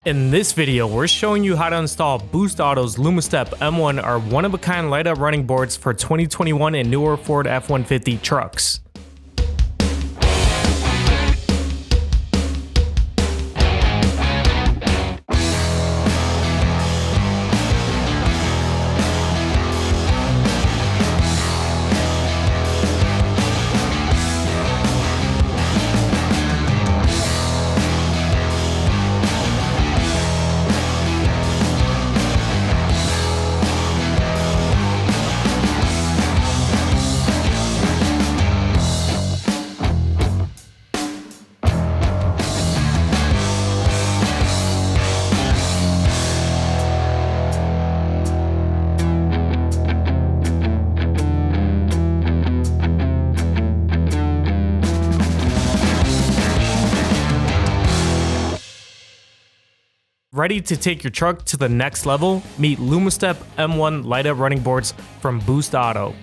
In this video, we're showing you how to install Boost Auto's Lumastep M1, our one-of-a-kind light-up running boards for 2021 and newer Ford F150 trucks. Ready to take your truck to the next level? Meet Lumastep M1 light-up running boards from Boost Auto.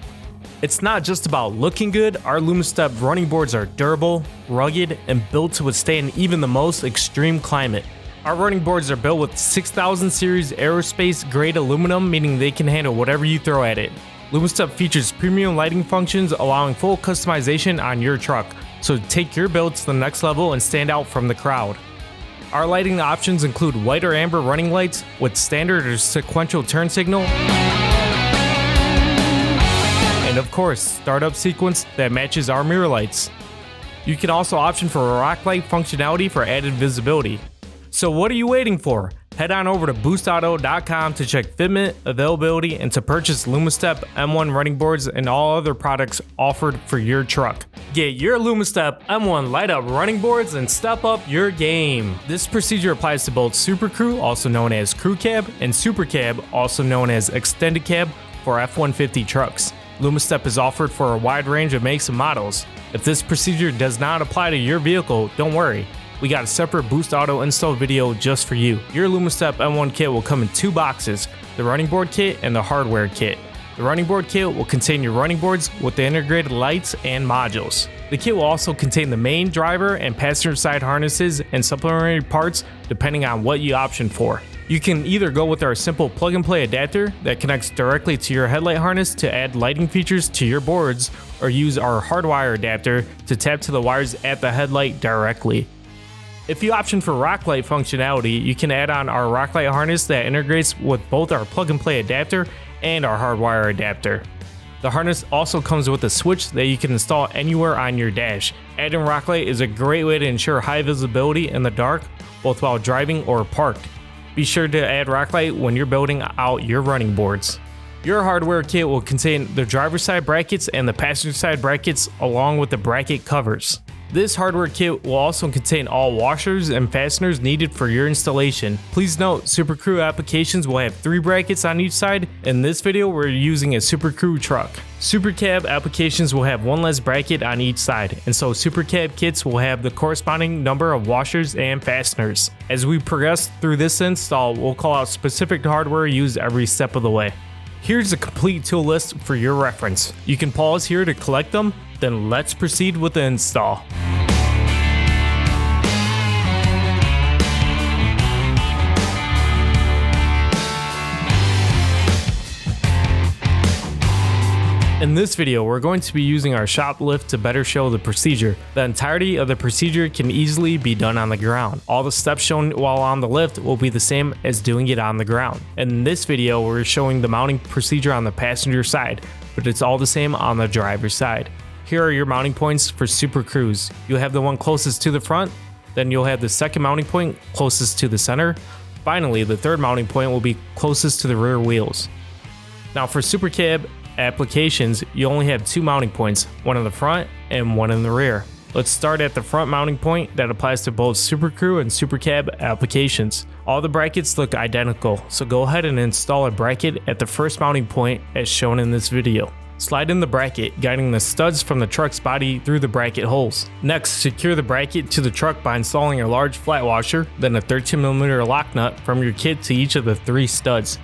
It's not just about looking good, our Lumastep running boards are durable, rugged, and built to withstand even the most extreme climate. Our running boards are built with 6000 series Aerospace grade aluminum, meaning they can handle whatever you throw at it. Lumastep features premium lighting functions, allowing full customization on your truck, so take your build to the next level and stand out from the crowd. Our lighting options include white or amber running lights with standard or sequential turn signal, and of course, startup sequence that matches our mirror lights. You can also option for rock light functionality for added visibility. So what are you waiting for? Head on over to boostauto.com to check fitment, availability, and to purchase Lumastep M1 running boards and all other products offered for your truck. Get your Lumastep M1 light-up running boards and step up your game. This procedure applies to both Super Crew, also known as Crew Cab, and Super Cab, also known as Extended Cab, for F-150 trucks. Lumastep is offered for a wide range of makes and models. If this procedure does not apply to your vehicle, don't worry. We got a separate Boost Auto install video just for you. Your Lumastep M1 kit will come in two boxes, the running board kit and the Hardwire kit. The running board kit will contain your running boards with the integrated lights and modules. The kit will also contain the main driver and passenger side harnesses and supplementary parts depending on what you option for. You can either go with our simple plug-and-play adapter that connects directly to your headlight harness to add lighting features to your boards, or use our Hardwire adapter to tap to the wires at the headlight directly. If you option for rock light functionality, you can add on our rock light harness that integrates with both our plug-and-play adapter and our Hardwire adapter. The harness also comes with a switch that you can install anywhere on your dash. Adding rock light is a great way to ensure high visibility in the dark, both while driving or parked. Be sure to add rock light when you're building out your running boards. Your Hardwire kit will contain the driver's side brackets and the passenger side brackets along with the bracket covers. This Hardwire kit will also contain all washers and fasteners needed for your installation. Please note, Super Crew applications will have 3 brackets on each side. In this video, we're using a Super Crew truck. Super Cab applications will have 1 less bracket on each side, and so Super Cab kits will have the corresponding number of washers and fasteners. As we progress through this install, we'll call out specific hardware used every step of the way. Here's a complete tool list for your reference. You can pause here to collect them, then let's proceed with the install. In this video, we're going to be using our shop lift to better show the procedure. The entirety of the procedure can easily be done on the ground. All the steps shown while on the lift will be the same as doing it on the ground. In this video, we're showing the mounting procedure on the passenger side, but it's all the same on the driver's side. Here are your mounting points for Super Crews. You'll have the one closest to the front, then you'll have the second mounting point closest to the center. Finally, the third mounting point will be closest to the rear wheels. Now for Super Cab applications, you only have 2 mounting points, one in the front and one in the rear. Let's start at the front mounting point that applies to both Super Crew and Super Cab applications. All the brackets look identical, so go ahead and install a bracket at the first mounting point as shown in this video. Slide in the bracket, guiding the studs from the truck's body through the bracket holes. Next, secure the bracket to the truck by installing a large flat washer, then a 13mm lock nut from your kit to each of the 3 studs.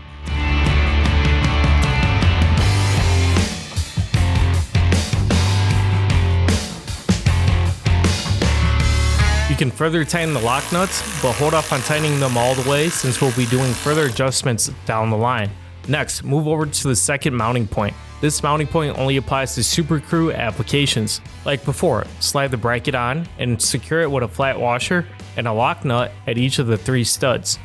can further tighten the lock nuts, but hold off on tightening them all the way since we'll be doing further adjustments down the line. Next, move over to the second mounting point. This mounting point only applies to Super Crew applications. Like before, slide the bracket on and secure it with a flat washer and a lock nut at each of the 3 studs.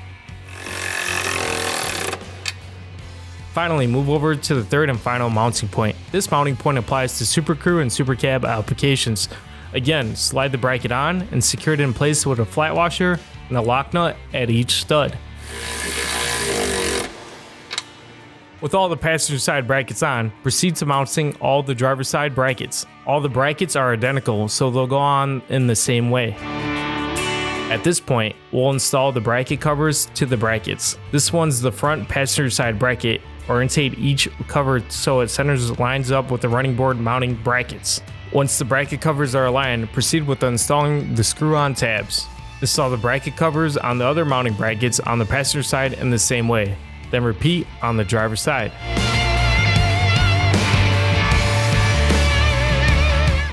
Finally, move over to the third and final mounting point. This mounting point applies to Super Crew and Super Cab applications. Again, slide the bracket on and secure it in place with a flat washer and a lock nut at each stud. With all the passenger side brackets on, proceed to mounting all the driver side brackets. All the brackets are identical, so they'll go on in the same way. At this point, we'll install the bracket covers to the brackets. This one's the front passenger side bracket. Orientate each cover so it lines up with the running board mounting brackets. Once the bracket covers are aligned, proceed with installing the screw-on tabs. Install the bracket covers on the other mounting brackets on the passenger side in the same way. Then repeat on the driver's side.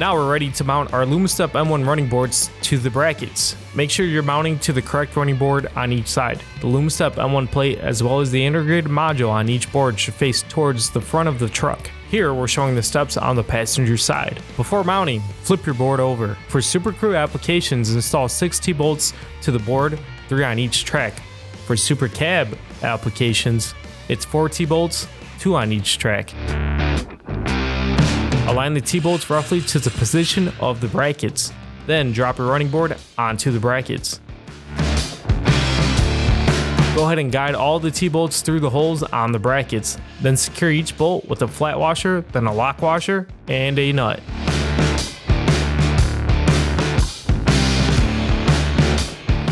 Now we're ready to mount our Lumastep M1 running boards to the brackets. Make sure you're mounting to the correct running board on each side. The Lumastep M1 plate as well as the integrated module on each board should face towards the front of the truck. Here we're showing the steps on the passenger side. Before mounting, flip your board over. For Super Crew applications, install 6 T-bolts to the board, 3 on each track. For Super Cab applications, it's 4 T-bolts, 2 on each track. Align the T-bolts roughly to the position of the brackets. Then drop your running board onto the brackets. Go ahead and guide all the T-bolts through the holes on the brackets. Then secure each bolt with a flat washer, then a lock washer, and a nut.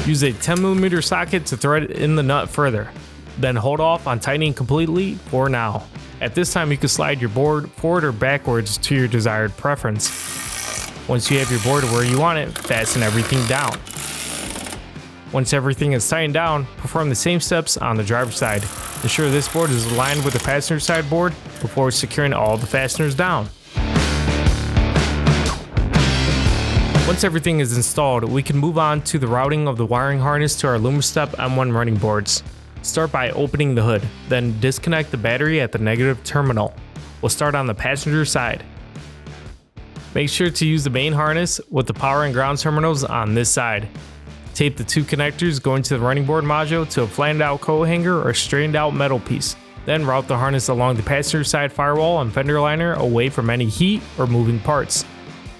Use a 10mm socket to thread in the nut further. Then hold off on tightening completely for now. At this time, you can slide your board forward or backwards to your desired preference. Once you have your board where you want it, fasten everything down. Once everything is tightened down, perform the same steps on the driver's side. Ensure this board is aligned with the passenger side board before securing all the fasteners down. Once everything is installed, we can move on to the routing of the wiring harness to our Lumastep M1 running boards. Start by opening the hood, then disconnect the battery at the negative terminal. We'll start on the passenger side. Make sure to use the main harness with the power and ground terminals on this side. Tape the 2 connectors going to the running board module to a flattened out coat hanger or straightened out metal piece. Then route the harness along the passenger side firewall and fender liner away from any heat or moving parts.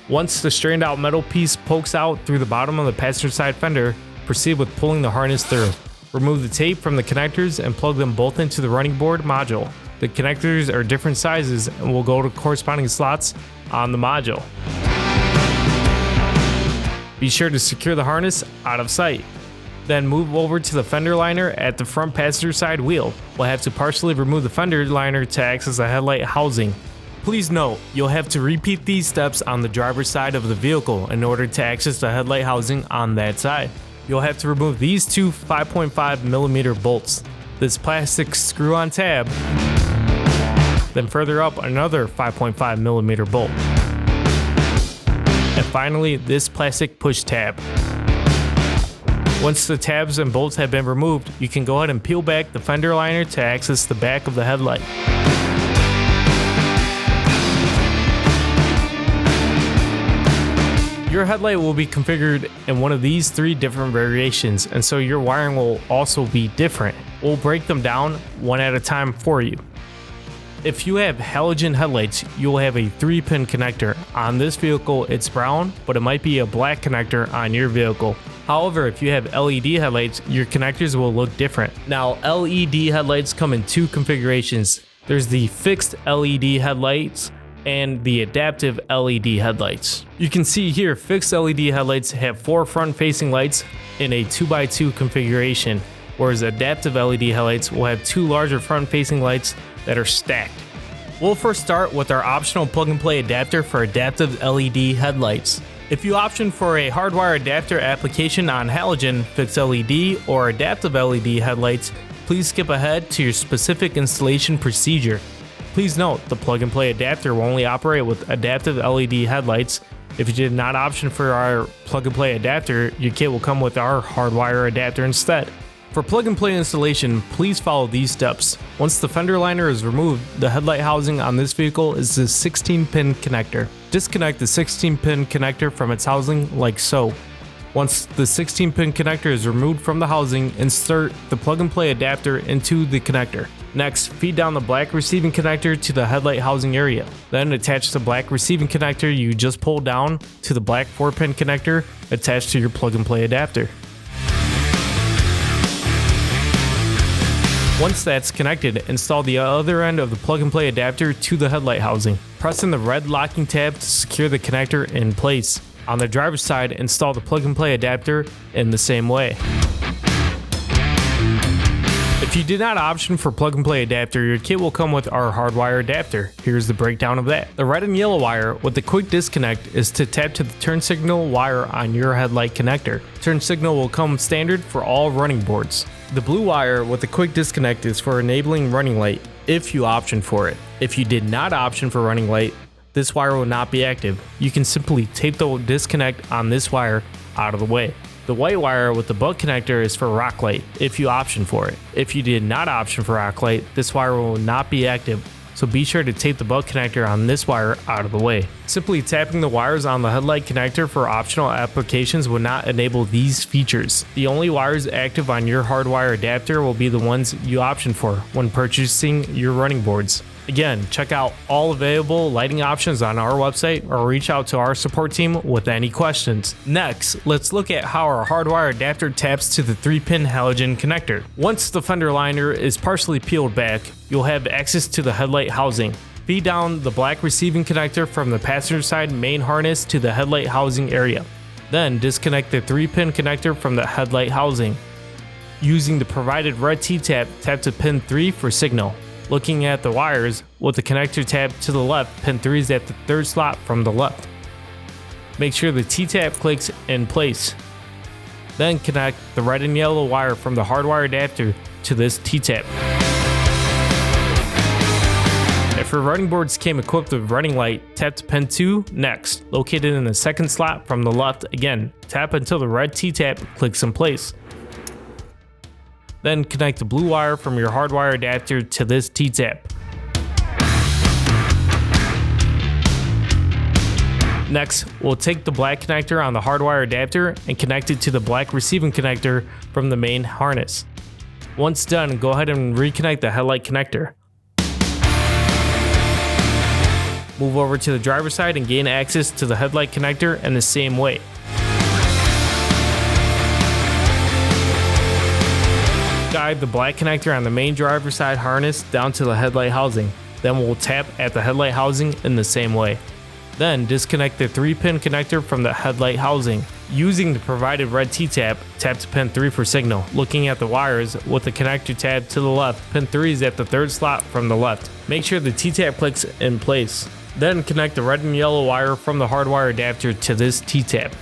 Once the straightened out metal piece pokes out through the bottom of the passenger side fender, proceed with pulling the harness through. Remove the tape from the connectors and plug them both into the running board module. The connectors are different sizes and will go to corresponding slots on the module. Be sure to secure the harness out of sight. Then move over to the fender liner at the front passenger side wheel. We'll have to partially remove the fender liner to access the headlight housing. Please note, you'll have to repeat these steps on the driver's side of the vehicle in order to access the headlight housing on that side. You'll have to remove these 2 5.5mm bolts, this plastic screw-on tab, then further up another 5.5mm bolt, and finally this plastic push tab. Once the tabs and bolts have been removed, you can go ahead and peel back the fender liner to access the back of the headlight. Your headlight will be configured in one of these 3 different variations, and so your wiring will also be different. We'll break them down one at a time for you. If you have halogen headlights, you'll have a 3-pin connector. On this vehicle, it's brown, but it might be a black connector on your vehicle. However, if you have LED headlights, your connectors will look different. Now, LED headlights come in 2 configurations. There's the fixed LED headlights and the adaptive LED headlights. You can see here, fixed LED headlights have 4 front-facing lights in a 2x2 configuration, whereas adaptive LED headlights will have 2 larger front-facing lights that are stacked. We'll first start with our optional plug-and-play adapter for adaptive LED headlights. If you option for a Hardwire adapter application on halogen, fixed LED, or adaptive LED headlights, please skip ahead to your specific installation procedure. Please note, the plug-and-play adapter will only operate with adaptive LED headlights. If you did not option for our plug and play adapter, your kit will come with our Hardwire adapter instead. For plug and play installation, please follow these steps. Once the fender liner is removed, the headlight housing on this vehicle is the 16-pin connector. Disconnect the 16-pin connector from its housing like so. Once the 16-pin connector is removed from the housing, insert the plug and play adapter into the connector. Next, feed down the black receiving connector to the headlight housing area. Then attach the black receiving connector you just pulled down to the black 4-pin connector attached to your plug and play adapter. Once that's connected, install the other end of the plug and play adapter to the headlight housing. Press in the red locking tab to secure the connector in place. On the driver's side, install the plug and play adapter in the same way. If you did not option for plug and play adapter, your kit will come with our Hardwire adapter. Here's the breakdown of that. The red and yellow wire with the quick disconnect is to tap to the turn signal wire on your headlight connector. Turn signal will come standard for all running boards. The blue wire with the quick disconnect is for enabling running light if you option for it. If you did not option for running light, this wire will not be active. You can simply tape the disconnect on this wire out of the way. The white wire with the butt connector is for rock light if you option for it. If you did not option for rock light, this wire will not be active, so be sure to tape the butt connector on this wire out of the way. Simply tapping the wires on the headlight connector for optional applications will not enable these features. The only wires active on your Hardwire adapter will be the ones you option for when purchasing your running boards. Again, check out all available lighting options on our website or reach out to our support team with any questions. Next, let's look at how our Hardwire adapter taps to the 3-pin halogen connector. Once the fender liner is partially peeled back, you'll have access to the headlight housing. Feed down the black receiving connector from the passenger side main harness to the headlight housing area. Then disconnect the 3-pin connector from the headlight housing. Using the provided red T-tap, tap to pin 3 for signal. Looking at the wires, with the connector tab to the left, pin 3 is at the third slot from the left. Make sure the T-tap clicks in place. Then connect the red and yellow wire from the Hardwire adapter to this T-tap. If your running boards came equipped with running light, tap to pin 2 next, located in the second slot from the left. Again, tap until the red T-tap clicks in place. Then connect the blue wire from your Hardwire adapter to this T-tap. Next, we'll take the black connector on the Hardwire adapter and connect it to the black receiving connector from the main harness. Once done, go ahead and reconnect the headlight connector. Move over to the driver's side and gain access to the headlight connector in the same way. Guide the black connector on the main driver's side harness down to the headlight housing. Then we'll tap at the headlight housing in the same way. Then disconnect the 3-pin connector from the headlight housing. Using the provided red T-tap, tap to pin 3 for signal. Looking at the wires, with the connector tab to the left, pin 3 is at the third slot from the left. Make sure the T-tap clicks in place. Then connect the red and yellow wire from the Hardwire adapter to this T-tap.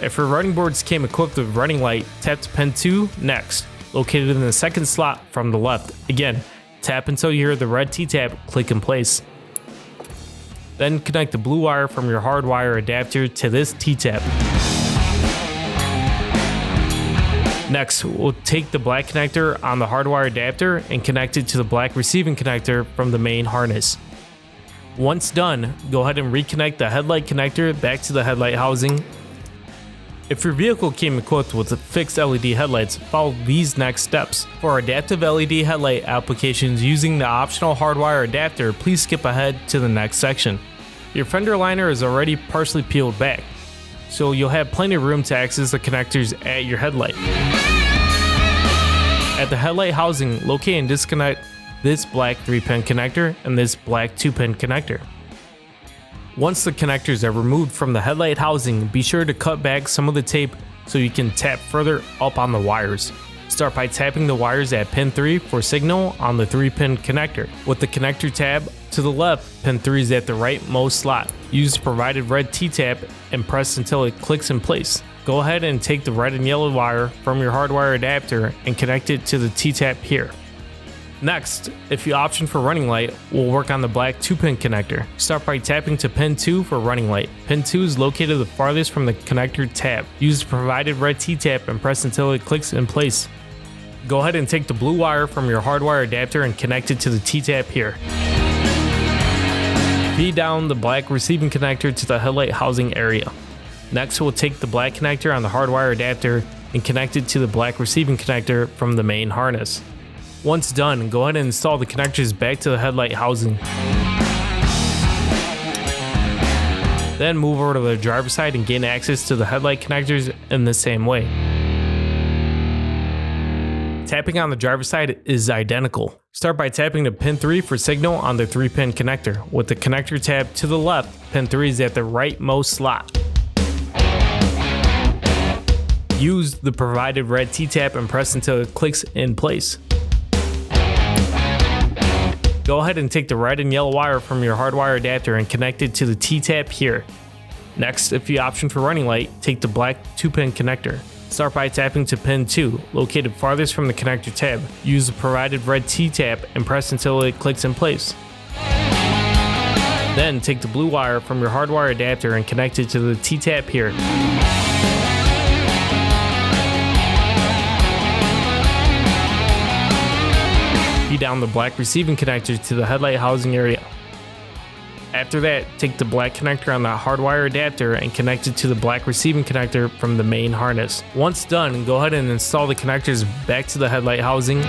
If your running boards came equipped with running light, tap to pin 2 next, located in the second slot from the left. Again, tap until you hear the red T-tap click in place. Then connect the blue wire from your Hardwire adapter to this T-tap. Next, we'll take the black connector on the Hardwire adapter and connect it to the black receiving connector from the main harness. Once done, go ahead and reconnect the headlight connector back to the headlight housing. If your vehicle came equipped with fixed LED headlights, follow these next steps. For adaptive LED headlight applications using the optional Hardwire adapter, please skip ahead to the next section. Your fender liner is already partially peeled back, so you'll have plenty of room to access the connectors at your headlight. At the headlight housing, locate and disconnect this black 3-pin connector and this black 2-pin connector. Once the connectors are removed from the headlight housing, be sure to cut back some of the tape so you can tap further up on the wires. Start by tapping the wires at pin 3 for signal on the 3-pin connector. With the connector tab to the left, pin 3 is at the rightmost slot. Use the provided red T-tap and press until it clicks in place. Go ahead and take the red and yellow wire from your Hardwire adapter and connect it to the T-tap here. Next, if you option for running light, we'll work on the black 2-pin connector. Start by tapping to pin 2 for running light. Pin 2 is located the farthest from the connector tab. Use the provided red T-tap and press until it clicks in place. Go ahead and take the blue wire from your hardwire adapter and connect it to the T-tap here. Feed down the black receiving connector to the headlight housing area. Next, we'll take the black connector on the hardwire adapter and connect it to the black receiving connector from the main harness. Once done, go ahead and install the connectors back to the headlight housing. Then move over to the driver's side and gain access to the headlight connectors in the same way. Tapping on the driver's side is identical. Start by tapping to pin 3 for signal on the 3-pin connector. With the connector tab to the left, pin 3 is at the rightmost slot. Use the provided red T-tap and press until it clicks in place. Go ahead and take the red and yellow wire from your hardwire adapter and connect it to the T-tap here. Next, if you option for running light, take the black 2-pin connector. Start by tapping to pin 2, located farthest from the connector tab. Use the provided red T-tap and press until it clicks in place. Then take the blue wire from your hardwire adapter and connect it to the T-tap here. Feed down the black receiving connector to the headlight housing area. After that, take the black connector on the hardwire adapter and connect it to the black receiving connector from the main harness. Once done, go ahead and install the connectors back to the headlight housing.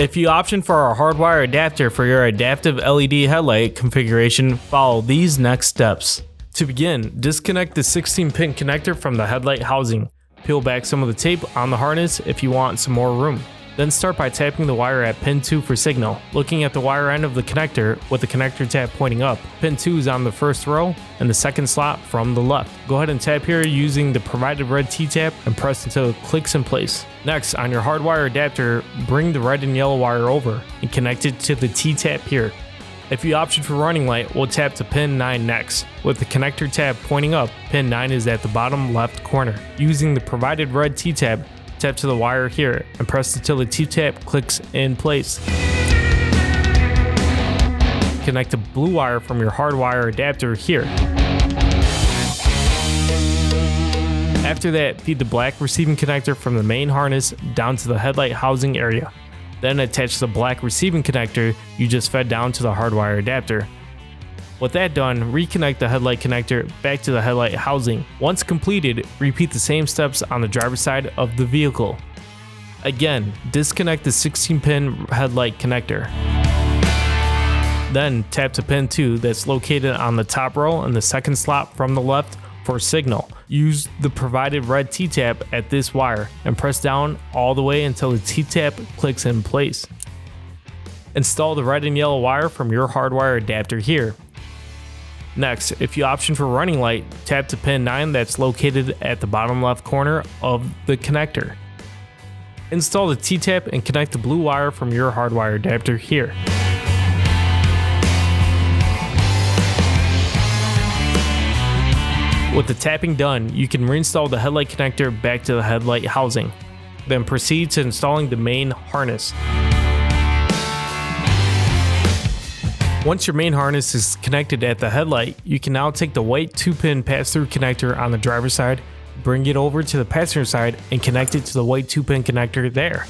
If you option for our hardwire adapter for your adaptive LED headlight configuration, follow these next steps. To begin, disconnect the 16-pin connector from the headlight housing. Peel back some of the tape on the harness if you want some more room. Then start by tapping the wire at pin 2 for signal. Looking at the wire end of the connector with the connector tab pointing up, pin 2 is on the first row and the second slot from the left. Go ahead and tap here using the provided red T-tap and press until it clicks in place. Next, on your hardwire adapter, bring the red and yellow wire over and connect it to the T-tap here. If you option for running light, we'll tap to pin 9 next. With the connector tab pointing up, pin 9 is at the bottom left corner. Using the provided red T-tab, tap to the wire here and press until the T-tap clicks in place. Connect the blue wire from your hardwire adapter here. After that, feed the black receiving connector from the main harness down to the headlight housing area. Then attach the black receiving connector you just fed down to the hardwire adapter. With that done, reconnect the headlight connector back to the headlight housing. Once completed, repeat the same steps on the driver's side of the vehicle. Again, disconnect the 16-pin headlight connector. Then tap to pin 2 that's located on the top row and the second slot from the left for signal. Use the provided red T-tap at this wire and press down all the way until the T-tap clicks in place. Install the red and yellow wire from your hardwire adapter here. Next, if you option for running light, tap to pin 9 that's located at the bottom left corner of the connector. Install the T-tap and connect the blue wire from your hardwire adapter here. With the tapping done, you can reinstall the headlight connector back to the headlight housing. Then proceed to installing the main harness. Once your main harness is connected at the headlight, you can now take the white 2-pin pass-through connector on the driver's side, bring it over to the passenger side, and connect it to the white 2-pin connector there.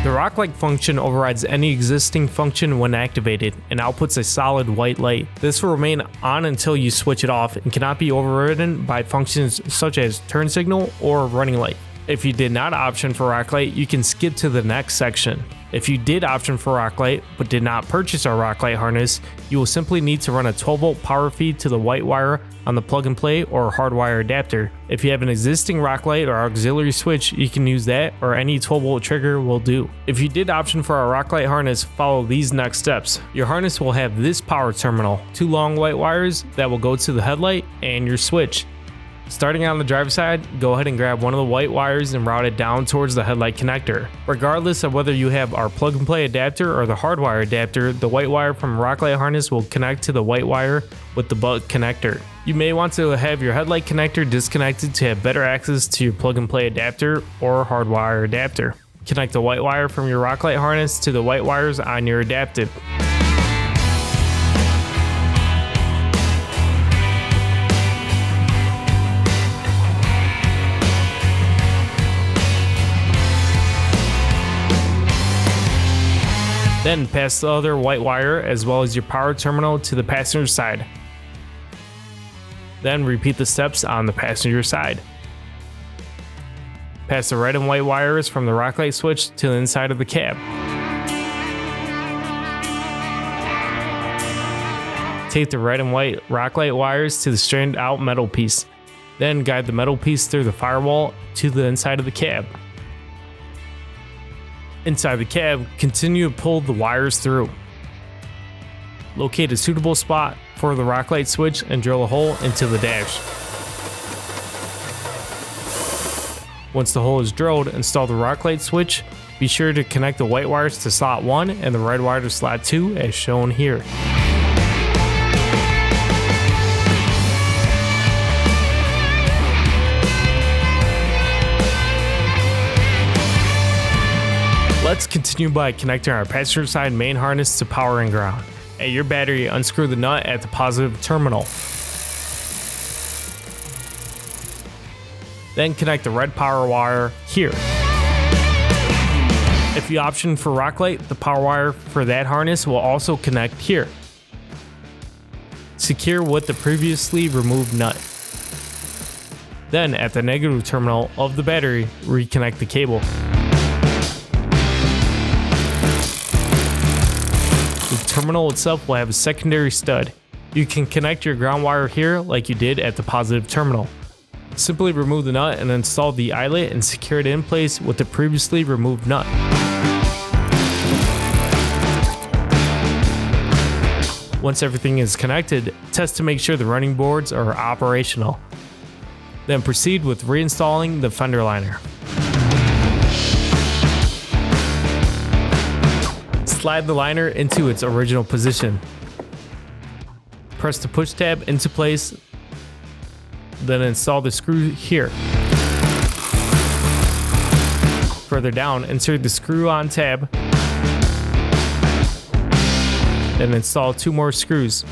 The rock light function overrides any existing function when activated and outputs a solid white light. This will remain on until you switch it off and cannot be overridden by functions such as turn signal or running light. If you did not option for rock light, you can skip to the next section. If you did option for rock light but did not purchase our rock light harness, you will simply need to run a 12-volt power feed to the white wire on the plug and play or hardwire adapter. If you have an existing rock light or auxiliary switch, you can use that, or any 12-volt trigger will do. If you did option for our rock light harness, follow these next steps. Your harness will have this power terminal, 2 long white wires that will go to the headlight and your switch. Starting on the driver's side, go ahead and grab one of the white wires and route it down towards the headlight connector. Regardless of whether you have our plug and play adapter or the hardwire adapter, the white wire from rock light harness will connect to the white wire with the butt connector. You may want to have your headlight connector disconnected to have better access to your plug and play adapter or hardwire adapter. Connect the white wire from your rock light harness to the white wires on your adapter. Then pass the other white wire as well as your power terminal to the passenger side. Then repeat the steps on the passenger side. Pass the red and white wires from the rock light switch to the inside of the cab. Take the red and white rock light wires to the stranded out metal piece. Then guide the metal piece through the firewall to the inside of the cab. Inside the cab, continue to pull the wires through. Locate a suitable spot for the rock light switch and drill a hole into the dash. Once the hole is drilled, install the rock light switch. Be sure to connect the white wires to slot 1 and the red wire to slot 2 as shown here. Let's continue by connecting our passenger side main harness to power and ground. At your battery, unscrew the nut at the positive terminal. Then connect the red power wire here. If you option for rock light, the power wire for that harness will also connect here. Secure with the previously removed nut. Then at the negative terminal of the battery, reconnect the cable. The terminal itself will have a secondary stud. You can connect your ground wire here like you did at the positive terminal. Simply remove the nut and install the eyelet and secure it in place with the previously removed nut. Once everything is connected, test to make sure the running boards are operational. Then proceed with reinstalling the fender liner. Slide the liner into its original position. Press the push tab into place, then install the screw here. Further down, insert the screw on tab, then install 2 more screws.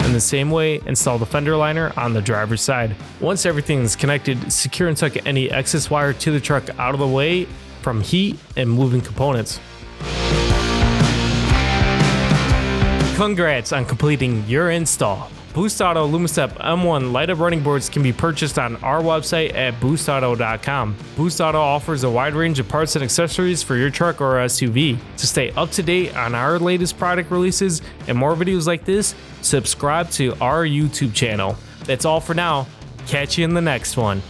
In the same way, install the fender liner on the driver's side. Once everything is connected, secure and tuck any excess wire to the truck out of the way from heat and moving components. Congrats on completing your install. Boost Auto Lumastep M1 light-up running boards can be purchased on our website at boostauto.com. Boost Auto offers a wide range of parts and accessories for your truck or SUV. To stay up to date on our latest product releases and more videos like this, subscribe to our YouTube channel. That's all for now. Catch you in the next one.